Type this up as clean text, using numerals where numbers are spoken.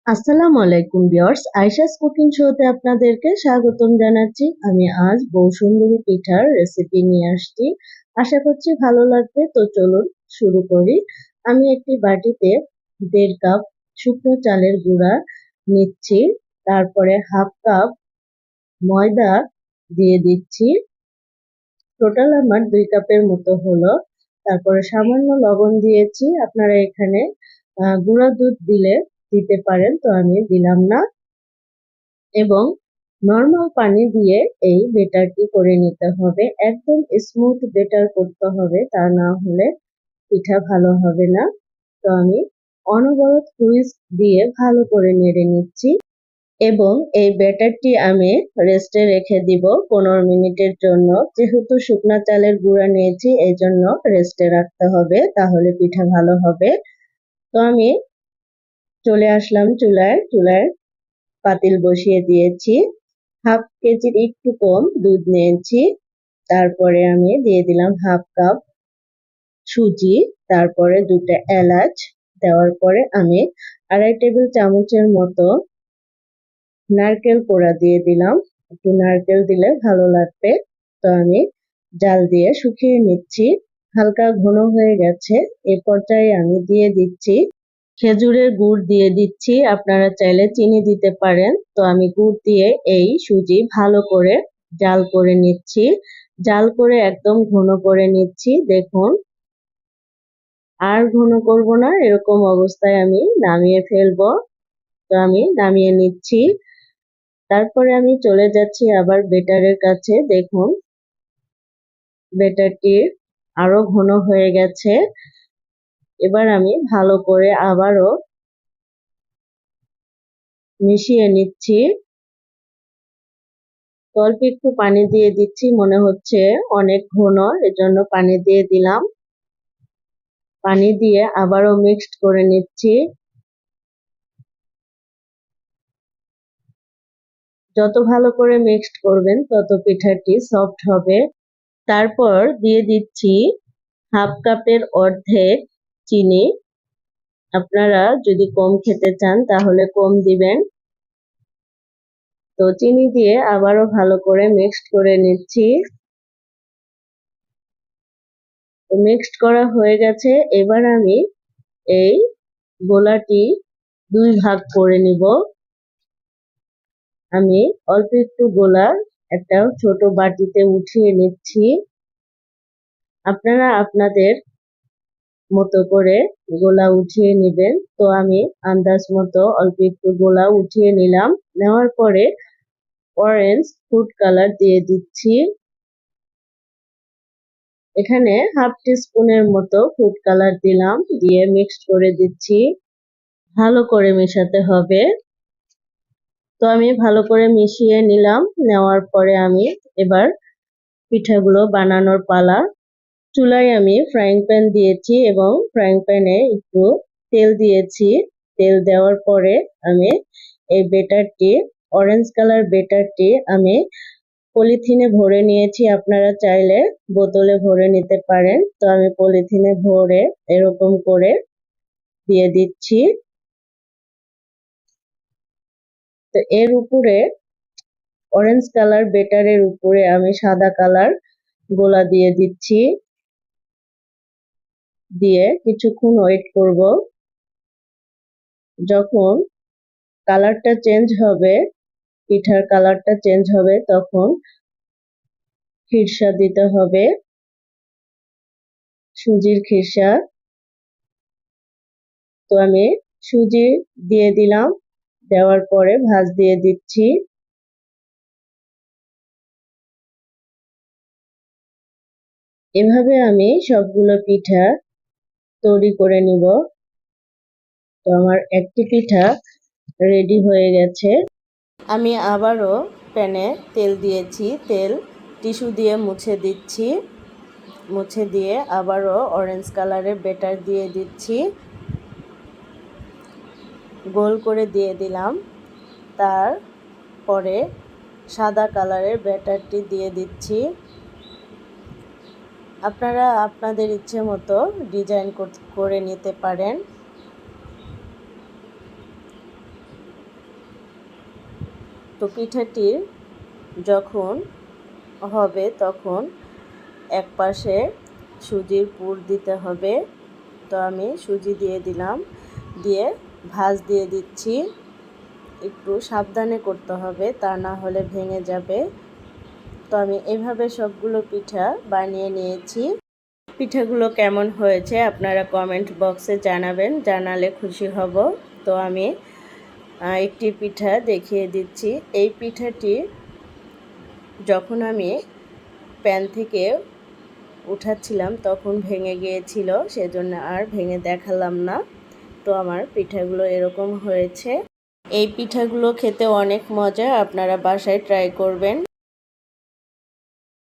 আসসালামু আলাইকুম viewers, Ayesha's cooking শোতে আপনাদেরকে স্বাগতম জানাচ্ছি। আমি আজ বৌসুন্দরী পিঠার রেসিপি নিয়ে আসছি। আশা করছি ভালো লাগবে। তো চলুন শুরু করি। আমি একটি বাটিতে 1.5 কাপ শুকনো চালের গুঁড়া নিচ্ছি। তারপরে হাফ কাপ ময়দা দিয়ে দিচ্ছি। টোটাল আমার 2 কাপের মতো হলো। তারপরে সামান্য লবণ দিয়েছি। আপনারা এখানে গুঁড়া দুধ দিতে পারেন, তো আমি দিলাম না। এবং নরমাল পানি দিয়ে এই বেটারটি করে নিতে হবে। একদম স্মুথ বেটার করতে হবে, তা না হলে পিঠা ভালো হবে না। তো আমি অনবরত হুইস্ক দিয়ে ভালো করে নেড়ে নিচ্ছি এবং এই ব্যাটারটি আমি রেস্টে রেখে দিব 15 মিনিটের জন্য। যেহেতু শুকনা চালের গুঁড়া নিয়েছি, এই জন্য রেস্টে রাখতে হবে, তাহলে পিঠা ভালো হবে। তো আমি চলে আসলাম চুলায় পাতিল বসিয়ে দিয়েছি। হাফ কেজির একটু কম দুধ নিয়েছি। তারপরে আমি দিয়ে দিলাম হাফ কাপ সুজি, তারপরে 2টা এলাচ দেওয়ার পরে আমি 2.5 টেবিল চামচের মতো নারকেল কোড়া দিয়ে দিলাম। একটু নারকেল দিলে ভালো লাগবে। তো আমি জাল দিয়ে শুকিয়ে নিচ্ছি। হালকা ঘন হয়ে গেছে। এ পর্যায়ে আমি দিয়ে দিচ্ছি খেজুরের গুড় দিয়ে দিচ্ছি। আপনারা চাইলে চিনি দিতে পারেন। তো আমি গুড় দিয়ে এই সুজি ভালো করে জাল করে নিচ্ছি। জাল করে একদম ঘন করে নিচ্ছি। দেখুন, আর ঘন করব না, এরকম অবস্থায় আমি নামিয়ে ফেলবো। তো আমি নামিয়ে নিচ্ছি। তারপরে আমি চলে যাচ্ছি আবার বেটারের কাছে। দেখুন, বেটারটি আরো ঘন হয়ে গেছে। এবার আমি ভালো করে আবারও মিশিয়ে নিচ্ছি। অল্প একটু পানি দিয়ে দিচ্ছি, মনে হচ্ছে অনেক ঘন, এজন্য পানি দিয়ে দিলাম। পানি দিয়ে আবারও মিক্সড করে নিচ্ছি। যত ভালো করে মিক্সড করবেন তত পিঠাটি সফট হবে। তারপর দিয়ে দিচ্ছি হাফ কাপের অর্ধেক চিনি। আপনারা যদি কম খেতে চান তাহলে কম দিবেন। তো চিনি দিয়ে আবারও ভালো করে মিক্সড করে নিচ্ছি। মিক্সড করা হয়ে গেছে। এবার আমি এই গোলাটি 2 ভাগ করে নিব। আমি অল্প একটু গোলা একটা ছোট বাটিতে উঠিয়ে নিচ্ছি। আপনারা আপনাদের মতো করে গোলা উঠিয়ে নেবেন। তো আমি আন্দাজ মতো অল্প একটু গোলা উঠিয়ে নিলাম। নেওয়ার পরে অরেঞ্জ ফুড কালার দিয়ে দিচ্ছি। এখানে হাফ টিস্পুনের মতো ফুড কালার দিলাম, দিয়ে মিক্সড করে দিচ্ছি। ভালো করে মেশাতে হবে। তো আমি ভালো করে মিশিয়ে নিলাম। নেওয়ার পরে আমি এবার পিঠাগুলো বানানোর পালা। চুলায় আমি ফ্রাইং প্যান দিয়েছি এবং ফ্রাইং প্যানে একটু তেল দিয়েছি। তেল দেওয়ার পরে আমি এই বেটারটি, অরেঞ্জ কালার বেটারটি আমি পলিথিনে ভরে নিয়েছি। আপনারা চাইলে বোতলে ভরে নিতে পারেন। তো আমি পলিথিনে ভরে এরকম করে দিয়ে দিচ্ছি। তো এর উপরে অরেঞ্জ কালার বেটারের উপরে আমি সাদা কালার গোলা দিয়ে দিচ্ছি। দিয়ে কিছুক্ষণ ওয়েট করব। যখন কালারটা চেঞ্জ হবে, পিঠার কালারটা চেঞ্জ হবে, তখন খিরসা দিতে হবে, সুজির খিরসা। তো আমি সুজি দিয়ে দিলাম। দেওয়ার পরে ভাঁজ দিয়ে দিচ্ছি। এভাবে আমি সবগুলো পিঠা তৈরি করে নিব। তো আমার একটি পিঠা রেডি হয়ে গেছে। আমি আবারও প্যানে তেল দিয়েছি। তেল টিস্যু দিয়ে মুছে দিচ্ছি। মুছে দিয়ে আবারও অরেঞ্জ কালারের বেটার দিয়ে দিচ্ছি। গোল করে দিয়ে দিলাম। তারপরে সাদা কালারের ব্যাটারটি দিয়ে দিচ্ছি। আপনারা আপনাদের ইচ্ছে মতো ডিজাইন করে নিতে পারেন। তো পিঠাটি যখন হবে তখন এক পাশে সুজির পুর দিতে হবে। তো আমি সুজি দিয়ে দিলাম, দিয়ে ভাঁজ দিয়ে দিচ্ছি। একটু সাবধানে করতে হবে, তা না হলে ভেঙে যাবে। তো আমি এভাবে সবগুলো পিঠা বানিয়ে নিয়েছি। পিঠাগুলো কেমন হয়েছে আপনারা কমেন্ট বক্সে জানাবেন, জানালে খুশি হব। তো আমি একটি পিঠা দেখিয়ে দিচ্ছি। এই পিঠাটি যখন আমি প্যান থেকে উঠাচ্ছিলাম তখন ভেঙে গিয়েছিল, সেজন্য আর ভেঙে দেখালাম না। তো আমার পিঠাগুলো এরকম হয়েছে। এই পিঠাগুলো খেতে অনেক মজা, আপনারা বাসায় ট্রাই করবেন।